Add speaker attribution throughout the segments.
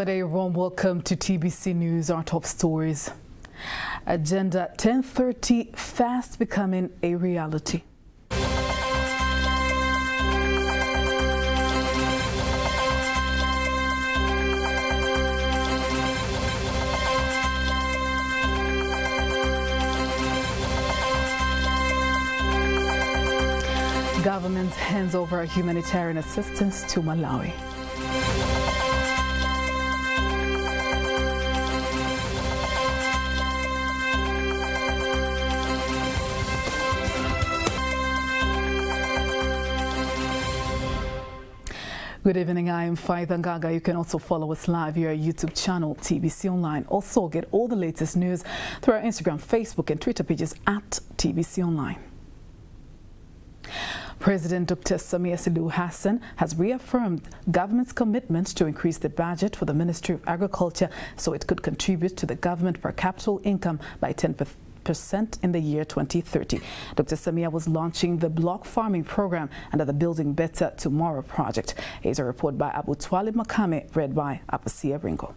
Speaker 1: Good day, everyone. Welcome to TBC News. Our top stories. Agenda 1030 fast becoming a reality. Government hands over humanitarian assistance to Malawi. Good evening, I am Faitha Ngaga. You can also follow us live via our YouTube channel, TBConline. Also get all the latest news through our Instagram, Facebook and Twitter pages at TBConline. President Dr. Samia Suluhu Hassan has reaffirmed government's commitment to increase the budget for the Ministry of Agriculture so it could contribute to the government per capita income by 10% in the year 2030. Dr. Samia was launching the block farming program under the Building Better Tomorrow project. Here's a report by Tufuatilie Makame, read by Apasia Ringo.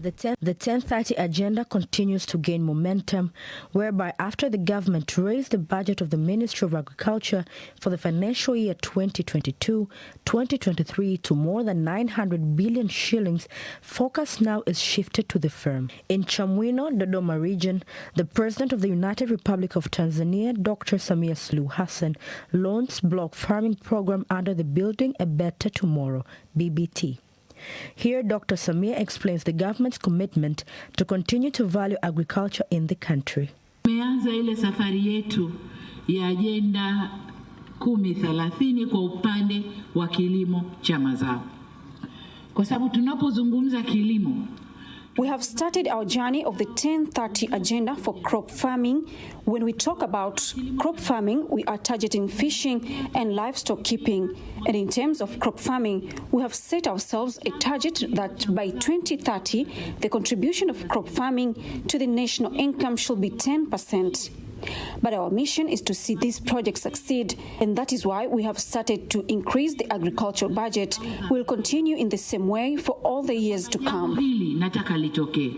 Speaker 2: The 1030 agenda continues to gain momentum, whereby after the government raised the budget of the Ministry of Agriculture for the financial year 2022-2023 to more than 900 billion shillings, focus now is shifted to the firm. In Chamwino, Dodoma region, the President of the United Republic of Tanzania, Dr. Samia Suluhu Hassan, launched block farming program under the Building a Better Tomorrow, BBT. Here, Dr. Samia explains the government's commitment to continue to value agriculture in the country.
Speaker 3: Tumeanza ile safari yetu ya agenda 1030 kwa upande wa kilimo cha mazao. Kwa sababu tunapozungumza kilimo,
Speaker 4: we have started our journey of the 1030 agenda for crop farming. When we talk about crop farming, we are targeting fishing and livestock keeping. And in terms of crop farming, we have set ourselves a target that by 2030, the contribution of crop farming to the national income should be 10%. But our mission is to see this project succeed, and that is why we have started to increase the agricultural budget. We will continue in the same way for all the years to come.
Speaker 3: Nataka litokee.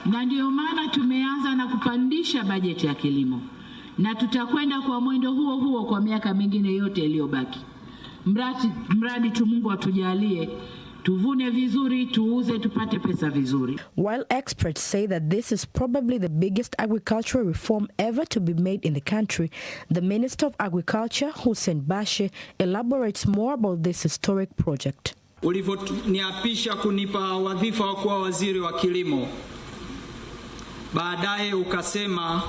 Speaker 3: Na ndio maana tumeanza na kupandisha bajeti ya kilimo. Na tutakwenda kwa mwendo huo huo kwa miaka mingine yote iliyobaki. Mradi tu Mungu atujalie. Tuvune vizuri, tuuze, tupate pesa vizuri.
Speaker 2: While experts say that this is probably the biggest agricultural reform ever to be made in the country, the Minister of Agriculture, Hussein Bashe, elaborates more about this historic project.
Speaker 5: Ulivyoniapisha kunipa wadhifa wa kuwa waziri wa kilimo, baadaye ukasema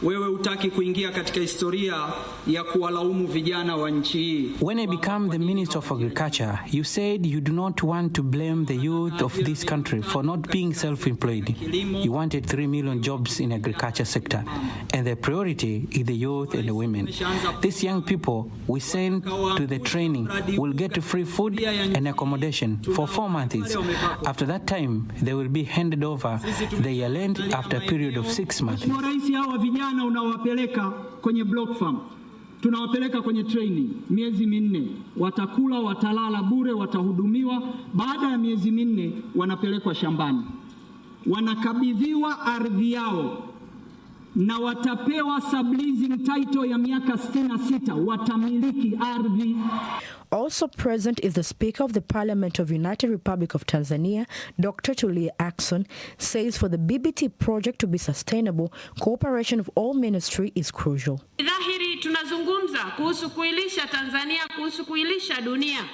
Speaker 5: wewe hutaki kuingia katika historia ya kuwalaumu vijana wa nchi hii.
Speaker 6: When I became the Minister of Agriculture, you said you do not want to blame the youth of this country for not being self-employed. You wanted 3 million jobs in agriculture sector, and the priority is the youth and the women. These young people we send to the training will get free food and accommodation for 4 months. After that time, they will be handed over their land after a period of 6 months.
Speaker 5: Vijana unawapeleka kwenye block farm, tunawapeleka kwenye training miezi 4, watakula, watalala bure, watahudumiwa. Baada ya miezi 4 wanapelekwa shambani, wanakabidhiwa ardhi yao na watapewa subleasing title ya miaka 66, watamiliki ardhi.
Speaker 2: Also present is the Speaker of the Parliament of United Republic of Tanzania, Dr. Tulia Ackson, says for the BBT project to be sustainable, cooperation of all ministry is crucial.
Speaker 7: Dhahiri tunazungumza kuhusu kuilisha Tanzania, kuhusu kuilisha dunia.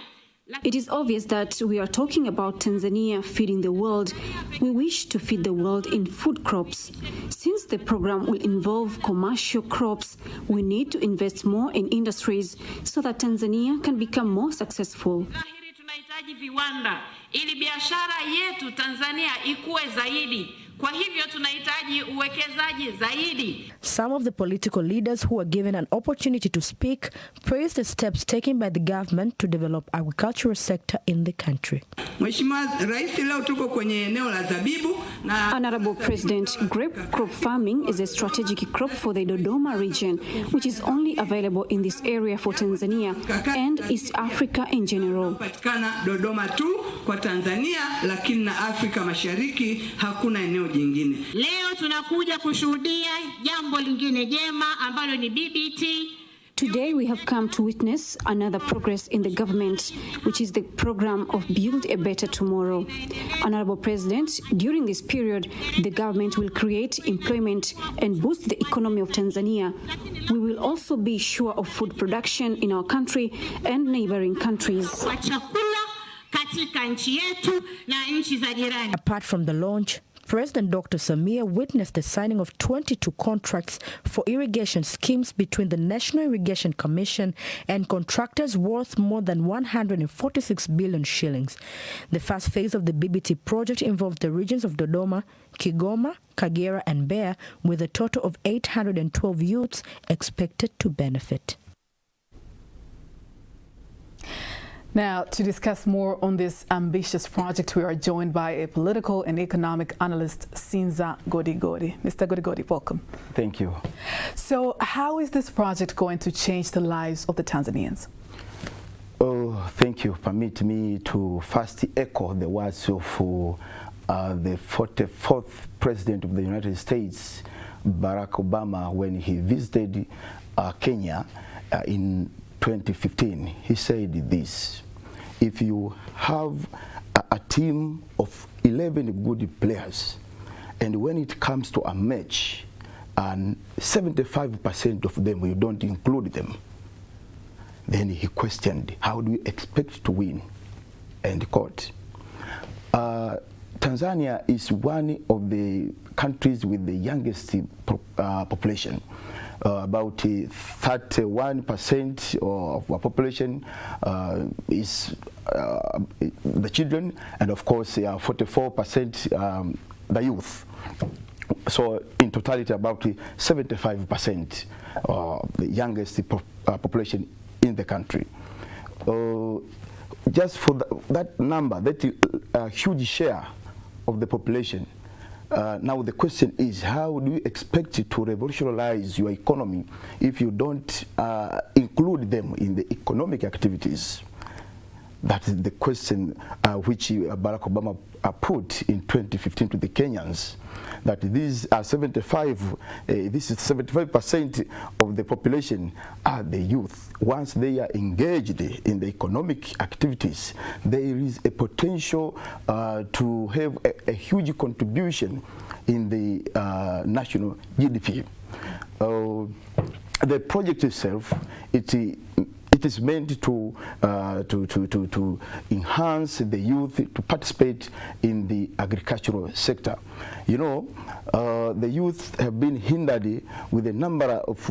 Speaker 4: It is obvious that we are talking about Tanzania feeding the world. We wish to feed the world in food crops. Since the program will involve commercial crops, we need to invest more in industries so that Tanzania can become more successful.
Speaker 7: Tunahitaji viwanda ili biashara yetu Tanzania ikue zaidi. Kwa hivyo tunahitaji uwekezaji zaidi.
Speaker 2: Some of the political leaders who were given an opportunity to speak praised the steps taken by the government to develop agricultural sector in the country.
Speaker 8: Mheshimiwa Rais, leo tuko kwenye eneo la zabibu na
Speaker 4: Honorable President, grape crop farming is a strategic crop for the Dodoma region, which is only available in this area for Tanzania and East Africa in general.
Speaker 8: Patikana Dodoma tu. kwa Tanzania, lakini na Afrika Mashariki hakuna eneo jingine.
Speaker 7: Leo tunakuja kushuhudia jambo lingine jema ambalo ni BBT.
Speaker 4: Today we have come to witness another progress in the government, which is the program of Build a Better Tomorrow. Honorable President, during this period, the government will create employment and boost the economy of Tanzania. We will also be sure of food production in our country and neighboring countries.
Speaker 2: Apart from the launch, President Dr. Samia witnessed the signing of 22 contracts for irrigation schemes between the National Irrigation Commission and contractors worth more than 146 billion shillings. The first phase of the BBT project involved the regions of Dodoma, Kigoma, Kagera, and Mbeya, with a total of 812 youths expected to benefit.
Speaker 1: Now, to discuss more on this ambitious project, we are joined by a political and economic analyst, Sinza Godigodi. Mr. Godigodi, welcome.
Speaker 9: Thank you.
Speaker 1: So, how is this project going to change the lives of the Tanzanians?
Speaker 9: Oh, thank you. Permit me to first echo the words of the 44th President of the United States, Barack Obama, when he visited Kenya in 2015. He said this: if you have a team of 11 good players, and when it comes to a match, and 75% of them you don't include them, then he questioned, how do you expect to win? End quote. Tanzania is one of the countries with the youngest population. About 31% of our population is the children, and of course 44% the youth. So in totality, about 75% the youngest population in the country. Just for that number, that huge share of the population. Now the question is, how do you expect to revolutionize your economy if you don't include them in the economic activities? That is the question which Barack Obama put in 2015 to the Kenyans, that these are 75% of the population are the youth. Once they are engaged in the economic activities, there is a potential to have a huge contribution in the national GDP. The project itself, it is meant to enhance the youth to participate in the agricultural sector. You know, the youth have been hindered with a number of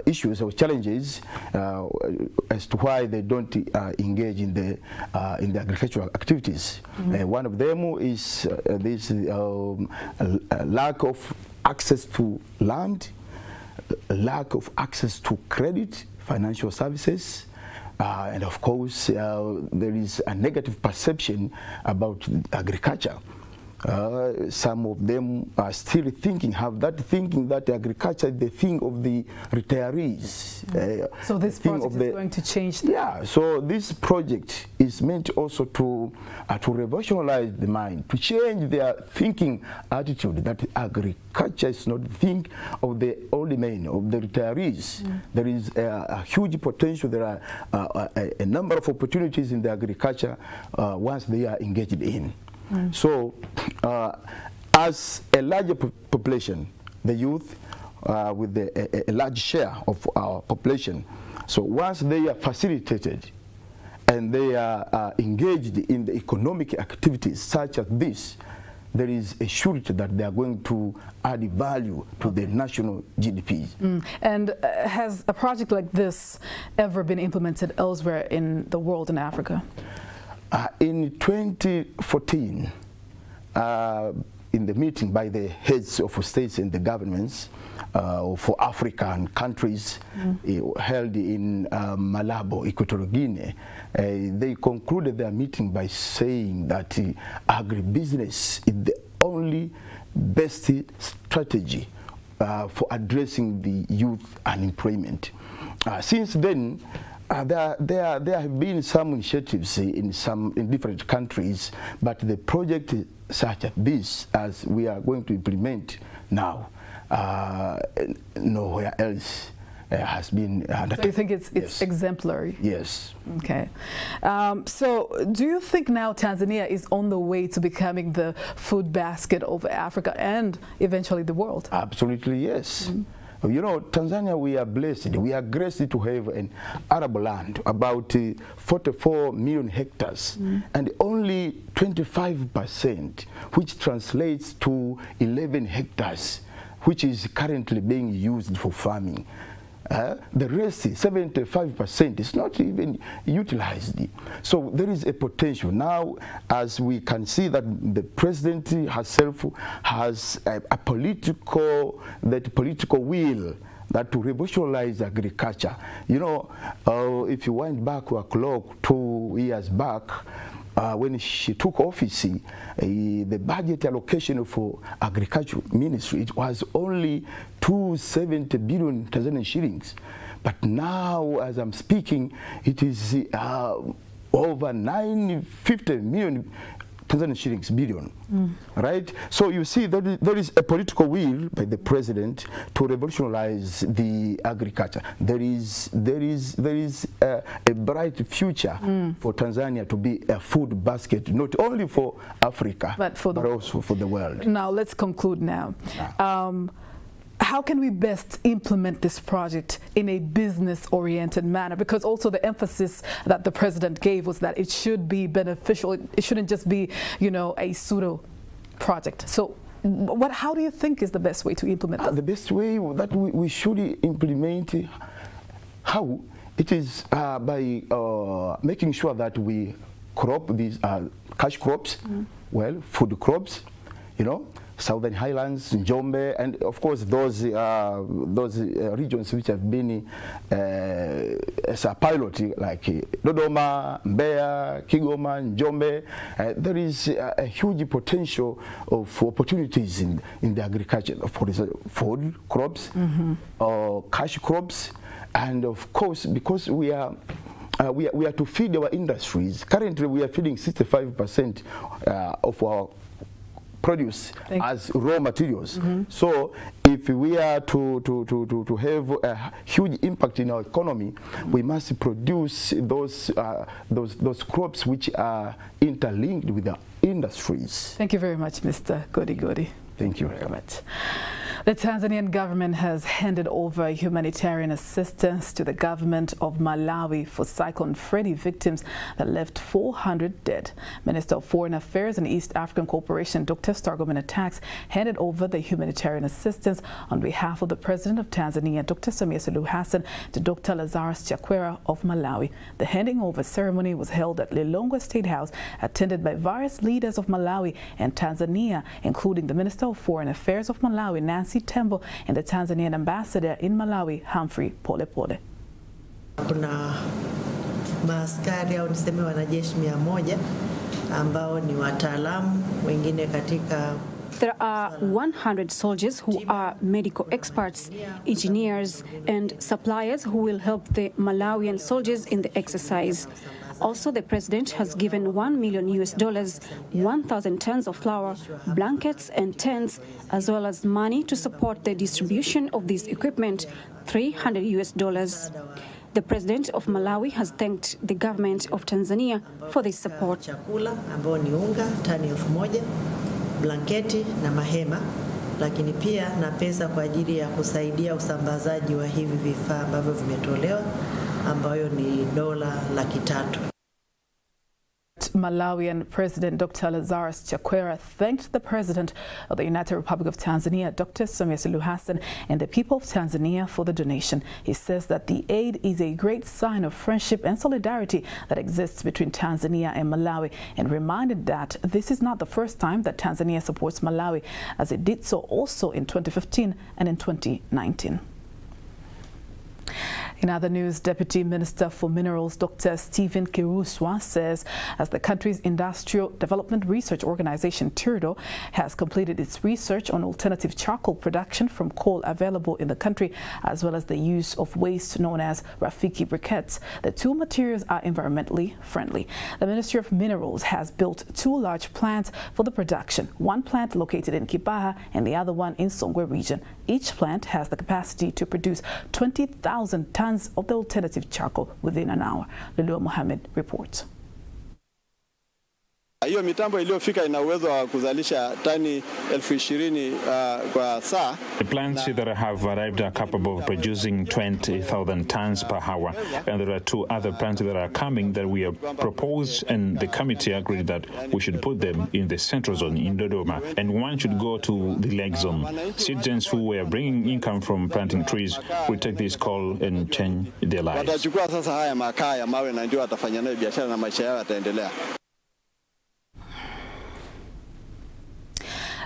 Speaker 9: issues or challenges as to why they don't engage in the agricultural activities. One of them is this lack of access to land, lack of access to credit, financial services, and of course there is a negative perception about agriculture. Some of them are still thinking, have that thinking that agriculture is the thing of the retirees.
Speaker 1: So this project is going to change that?
Speaker 9: Yeah, so this project is meant also to revolutionize the mind, to change their thinking attitude that agriculture is not the thing of the old men, of the retirees. There is a huge potential. There are a number of opportunities in the agriculture once they are engaged in. So, as a larger population, the youth with a large share of our population, so once they are facilitated and they are engaged in the economic activities such as this, there is a surety that they are going to add value to the national GDP.
Speaker 1: And has a project like this ever been implemented elsewhere in the world, in Africa?
Speaker 9: In 2014, in the meeting by the heads of states and the governments for African countries held in Malabo, Equatorial Guinea, they concluded their meeting by saying that agribusiness is the only best strategy for addressing the youth unemployment. Since then, There have been some initiatives in different countries, but the project such as this, as we are going to implement now, nowhere else has been undertaken.
Speaker 1: So you think it's exemplary?
Speaker 9: Yes.
Speaker 1: Okay. So do you think now Tanzania is on the way to becoming the food basket of Africa and eventually the world?
Speaker 9: Absolutely, yes. You know, Tanzania, we are blessed. We are graced to have an arable land, about 44 million hectares, and only 25%, which translates to 11 hectares, which is currently being used for farming. The rest, 75%, is not even utilized. So there is a potential. Now, as we can see that the president herself has a political will that to revolutionize agriculture. You know, if you went back a clock 2 years back, when she took office, the budget allocation for agriculture ministry, it was only 270 billion Tanzanian shillings. But now, as I'm speaking, it is over 950 million Tanzanian shillings billion, right? So you see that there is a political will by the president to revolutionize the agriculture. There is a bright future for Tanzania to be a food basket, not only for Africa, but also for the world.
Speaker 1: Now let's conclude now. How can we best implement this project in a business-oriented manner? Because also the emphasis that the president gave was that it should be beneficial. It shouldn't just be, you know, a pseudo project. So how do you think is the best way to implement this?
Speaker 9: The best way that we should implement, how? It is by making sure that we crop these cash crops, well, food crops, you know, Southern Highlands, Njombe, and of course those regions which have been as a pilot, like Dodoma, Mbeya, Kigoma, Njombe. There is a huge potential of opportunities in the agriculture, for food crops, cash crops, and of course because we are to feed our industries. Currently, we are feeding 65% of our produce as raw materials. So if we are to have a huge impact in our economy, we must produce those crops which are interlinked with the industries.
Speaker 1: Thank you very much, Mr. Godi.
Speaker 9: Thank you very much.
Speaker 1: The Tanzanian government has handed over humanitarian assistance to the government of Malawi for Cyclone Freddy victims that left 400 dead. Minister of Foreign Affairs and East African Cooperation, Dr. Stargoman Tax, handed over the humanitarian assistance on behalf of the President of Tanzania, Dr. Samia Suluhu Hassan, to Dr. Lazarus Chakwera of Malawi. The handing over ceremony was held at Lilongwe State House, attended by various leaders of Malawi and Tanzania, including the Minister of Foreign Affairs of Malawi, Nancy Tembo, and the Tanzanian ambassador in Malawi, Humphrey Polepole.
Speaker 10: Kuna maaskari au niseme wanajeshi 100 ambao ni wataalamu wengine katika.
Speaker 4: There are 100 soldiers who are medical experts, engineers, and suppliers who will help the Malawian soldiers in the exercise. Also, the president has given $1 million, 1,000 tons of flour, blankets and tents, as well as money to support the distribution of this equipment, $300. The president of Malawi has thanked the government of Tanzania for this support.
Speaker 10: Chakula ambao ni unga tani 1000, blanketi na mahema, lakini pia na pesa kwa ajili ya kusaidia usambazaji wa hivi vifaa ambavyo vimetolewa, ambayo ni $300,000.
Speaker 1: Malawian President Dr. Lazarus Chakwera thanked the President of the United Republic of Tanzania, Dr. Samia Suluhu Hassan, and the people of Tanzania for the donation. He says that the aid is a great sign of friendship and solidarity that exists between Tanzania and Malawi, and reminded that this is not the first time that Tanzania supports Malawi, as it did so also in 2015 and in 2019. In other news, Deputy Minister for Minerals Dr. Stephen Kiruswa says as the country's Industrial Development Research Organization, TIRDO, has completed its research on alternative charcoal production from coal available in the country, as well as the use of waste known as Rafiki briquettes, the two materials are environmentally friendly. The Ministry of Minerals has built two large plants for the production, one plant located in Kibaha and the other one in Songwe region. Each plant has the capacity to produce 20,000 tons of the alternative charcoal within an hour. Lulua Mohammed reports.
Speaker 11: Hiyo mitambo iliyofika ina uwezo wa kuzalisha tani 20,000 kwa saa.
Speaker 12: The plants that have arrived are capable of producing 20,000 tons per hour, and there are two other plants that are coming that we have proposed, and the committee agreed that we should put them in the central zone in Dodoma, and one should go to the lake zone. Citizens who were bringing income from planting trees will take this call and change their lives.
Speaker 11: Watachukua sasa haya makaa ya mawe na ndio watafanya nayo biashara na maisha yao yataendelea.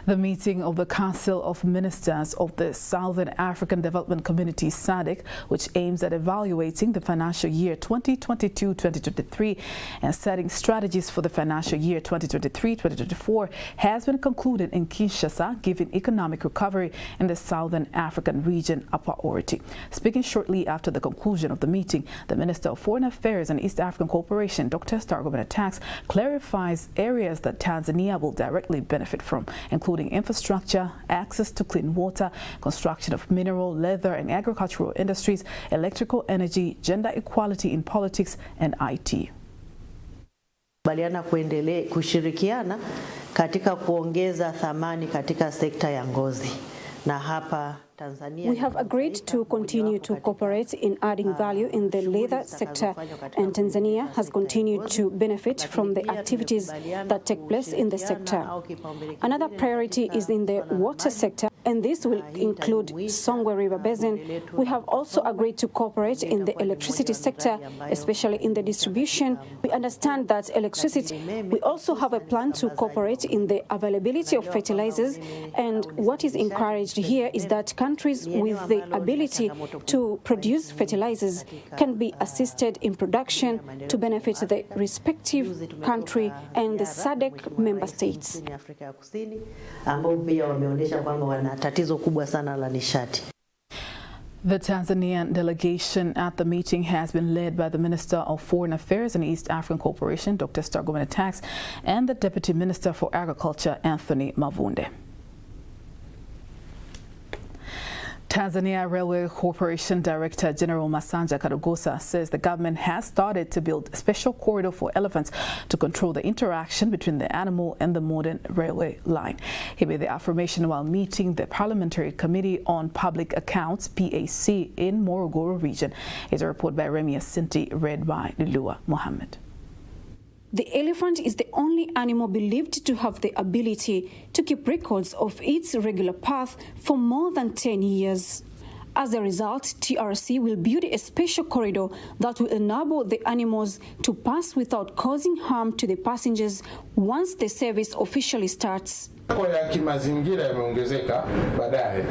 Speaker 1: The meeting of the Council of Ministers of the Southern African Development Community (SADC), which aims at evaluating the financial year 2022-2023 and setting strategies for the financial year 2023-2024, has been concluded in Kinshasa, giving economic recovery in the Southern African region a priority. Speaking shortly after the conclusion of the meeting, the Minister of Foreign Affairs and East African Cooperation, Dr. Stargomena Tax, clarifies areas that Tanzania will directly benefit from, including infrastructure, access to clean water, construction of mineral, leather and agricultural industries, electrical energy, gender equality in politics and IT.
Speaker 10: Baliana kushirikiana katika kuongeza thamani katika sekta ya ngozi. Na hapa
Speaker 4: we have agreed to continue to cooperate in adding value in the leather sector, and Tanzania has continued to benefit from the activities that take place in the sector. Another priority is in the water sector, and this will include Songwe River Basin. We have also agreed to cooperate in the electricity sector, especially in the distribution. We understand that electricity. We also have a plan to cooperate in the availability of fertilizers, and what is encouraged here is that countries with the ability to produce fertilizers can be assisted in production to benefit the respective country and the SADC member states.
Speaker 1: The Tanzanian delegation at the meeting has been led by the Minister of Foreign Affairs and East African Cooperation, Dr. Stargomena Tax, and the Deputy Minister for Agriculture, Anthony Mavunde. Tanzania Railway Corporation Director General Masanja Kadogosa says the government has started to build a special corridor for elephants to control the interaction between the animal and the modern railway line. He made the affirmation while meeting the Parliamentary Committee on Public Accounts, PAC, in Morogoro region. It's a report by Remy Asinti, read by Lulua Mohammed.
Speaker 4: The elephant is the only animal believed to have the ability to keep records of its regular path for more than 10 years. As a result, TRC will build a special corridor that will enable the animals to pass without causing harm to the passengers once the service officially starts.
Speaker 13: Ya kimazingira yameongezeka baadaye.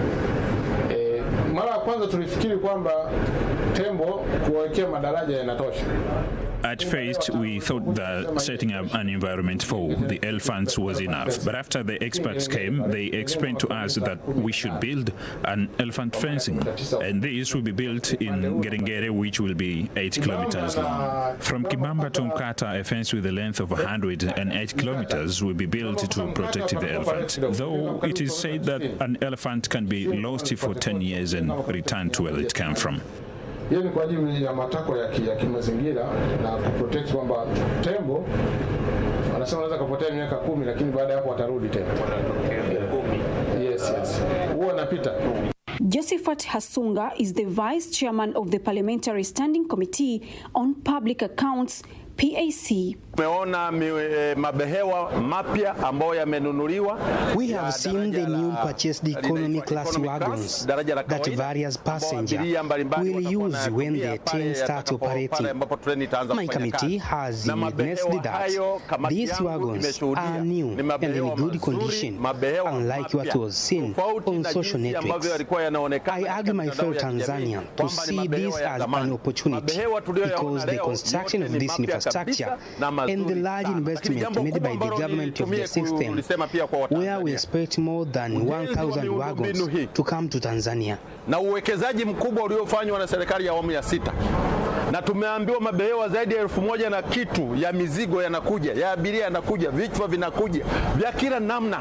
Speaker 13: Mara kwanza tulifikiri kwamba tembo kuwekea madaraja yanatosha.
Speaker 12: At first, we thought that setting up an environment for the elephants was enough. But after the experts came, they explained to us that we should build an elephant fencing. And this will be built in Gerengere, which will be 8 kilometers long. From Kibamba to Mkata, a fence with a length of 108 kilometers will be built to protect the elephant. Though it is said that an elephant can be lost for 10 years and return to where it came from.
Speaker 13: Hiyo ni kwa ajili ya matakwa ya kimazingira na kuprotect kwamba tembo wanasema wanaweza kupotea miaka 10 lakini baada ya hapo watarudi tena. Yes. Huo napita.
Speaker 4: Josephat Hasunga is the Vice Chairman of the Parliamentary Standing Committee on Public Accounts, PAC.
Speaker 14: We have seen the new purchased economy class wagons that various passengers will use when the train starts operating. My committee has witnessed that these wagons are new and in good condition, unlike what was seen on social networks. I urge my fellow Tanzanians to see this as an opportunity because the construction of this infrastructure and the large investment made by the government of the system, where we expect more than 1,000 wagons to come to Tanzania.
Speaker 15: Na uwekezaji mkubwa uliofanywa na serikali ya awamu ya 6. Na tumeambiwa mabehewa zaidi ya 1,000 na kitu ya mizigo yanakuja, ya abiria yanakuja, vichwa vinakuja, vya kila namna.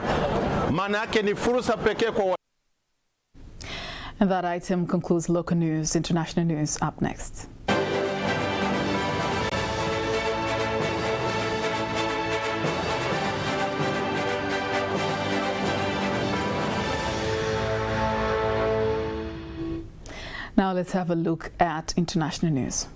Speaker 15: Maana yake ni fursa pekee kwa.
Speaker 1: And that item concludes local news. International news up next. Now let's have a look at international news.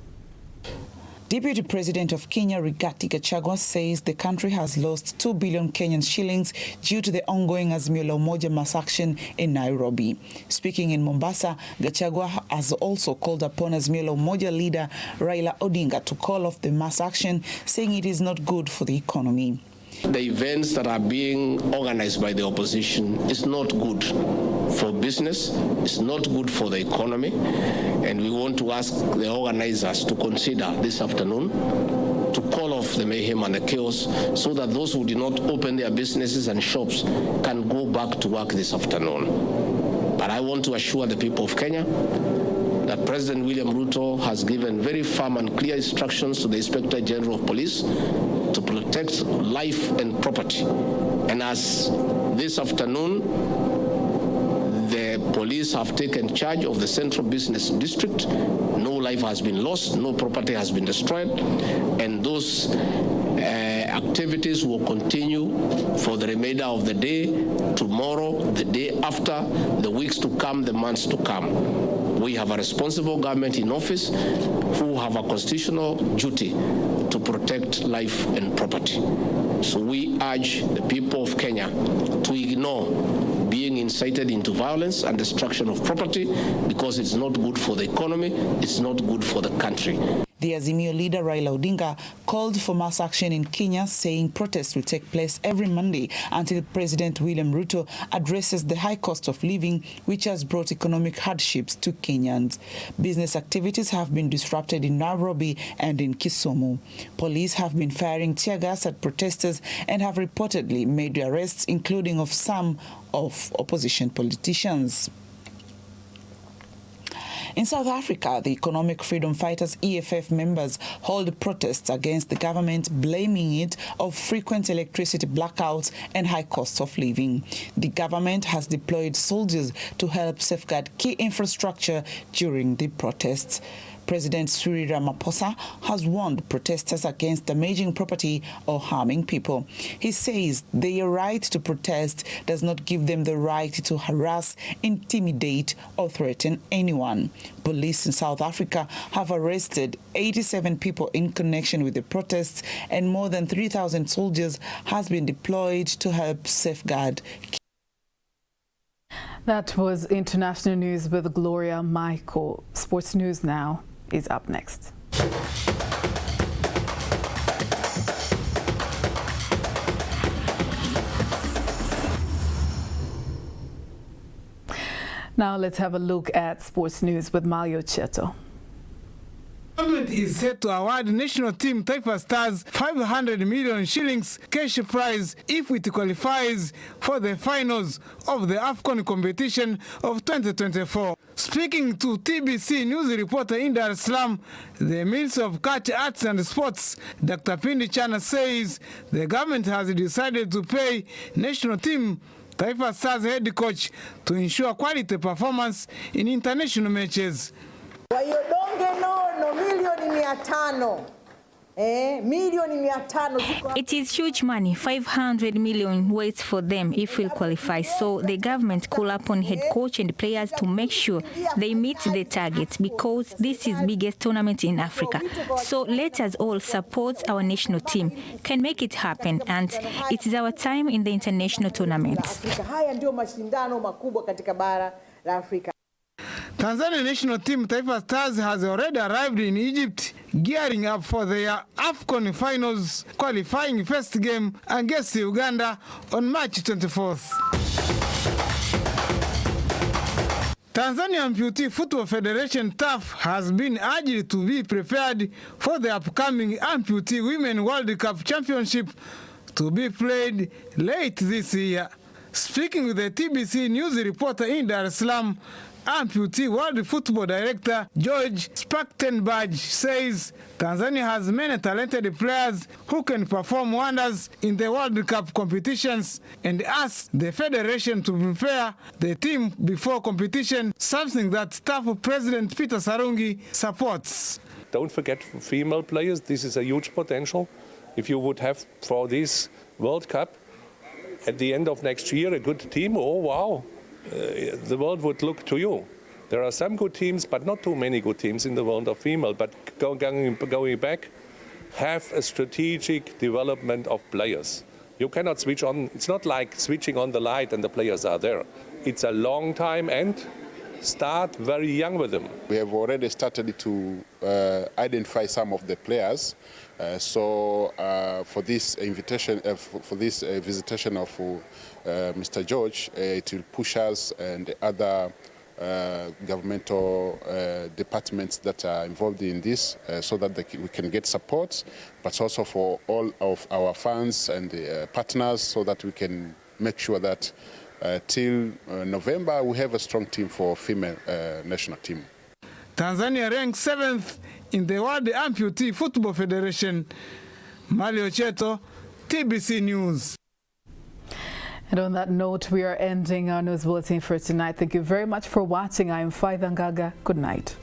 Speaker 16: Deputy President of Kenya, Rigathi Gachagua, says the country has lost 2 billion Kenyan shillings due to the ongoing Azimio la Umoja mass action in Nairobi. Speaking in Mombasa, Gachagua has also called upon Azimio la Umoja leader Raila Odinga to call off the mass action, saying it is not good for the economy.
Speaker 17: The events that are being organized by the opposition is not good for business, it's not good for the economy, and we want to ask the organizers to consider this afternoon to call off the mayhem and the chaos so that those who did not open their businesses and shops can go back to work this afternoon. But I want to assure the people of Kenya that President William Ruto has given very firm and clear instructions to the Inspector General of Police to protect life and property. And as this afternoon, the police have taken charge of the Central Business District. No life has been lost, no property has been destroyed, and those activities will continue for the remainder of the day, tomorrow, the day after, the weeks to come, the months to come. We have a responsible government in office who have a constitutional duty to protect life and property. So we urge the people of Kenya to ignore being incited into violence and destruction of property because it's not good for the economy, it's not good for the country.
Speaker 16: The Azimio leader Raila Odinga called for mass action in Kenya, saying protests will take place every Monday until President William Ruto addresses the high cost of living, which has brought economic hardships to Kenyans. Business activities have been disrupted in Nairobi and in Kisumu. Police have been firing tear gas at protesters and have reportedly made arrests, including of some of opposition politicians. In South Africa, the Economic Freedom Fighters EFF members hold protests against the government, blaming it of frequent electricity blackouts and high costs of living. The government has deployed soldiers to help safeguard key infrastructure during the protests. President Cyril Ramaphosa has warned protesters against damaging property or harming people. He says their right to protest does not give them the right to harass, intimidate, or threaten anyone. Police in South Africa have arrested 87 people in connection with the protests, and more than 3,000 soldiers has been deployed to help safeguard.
Speaker 1: That was international news with Gloria Michael. Sports news now is up next. Now let's have a look at sports news with Mario Cheto.
Speaker 18: Government is set to award national team Taifa Stars 500 million shillings cash prize if it qualifies for the finals of the AFCON competition of 2024. Speaking to TBC news reporter in Dar es Salaam, the Minister of Culture, Arts and Sports, Dr. Pindi Chana, says the government has decided to pay national team Taifa Stars head coach to ensure quality performance in international matches.
Speaker 19: Kwa hiyo donge nono milioni 500 It is huge money. 500 million waits for them if we'll qualify. So the government call upon head coach and players to make sure they meet the target, because this is biggest tournament in Africa. So let us all support our national team, can make it happen, and it is our time in the international tournaments.
Speaker 18: Tanzania national team Taifa Stars has already arrived in Egypt, gearing up for their AFCON finals qualifying first game against Uganda on March 24th. Tanzania Amputee Football Federation TAF has been urged to be prepared for the upcoming Amputee Women World Cup Championship to be played late this year. Speaking with the TBC news reporter in Dar es Salaam, Amputee World Football Director George Sparkenbach says Tanzania has many talented players who can perform wonders in the World Cup competitions, and asks the federation to prepare the team before competition, something that staff President Peter Sarungi supports.
Speaker 20: Don't forget female players. This is a huge potential. If you would have for this World Cup at the end of next year a good team, oh wow. The world would look to you. There are some good teams, but not too many good teams in the world of female. But going back, have a strategic development of players. You cannot switch on. It's not like switching on the light and the players are there. It's a long time, and start very young with them.
Speaker 21: We have already started to identify some of the players. For this invitation, for this visitation of Mr. George, it will push us and other governmental departments that are involved in this, so that we can get support, but also for all of our fans and partners, so that we can make sure that till November we have a strong team for female national team.
Speaker 18: Tanzania ranks 7th in the World Amputee Football Federation. Mario Cheto, TBC News.
Speaker 1: And on that note, we are ending our news bulletin for tonight. Thank you very much for watching. I am Faida Ngaga. Good night.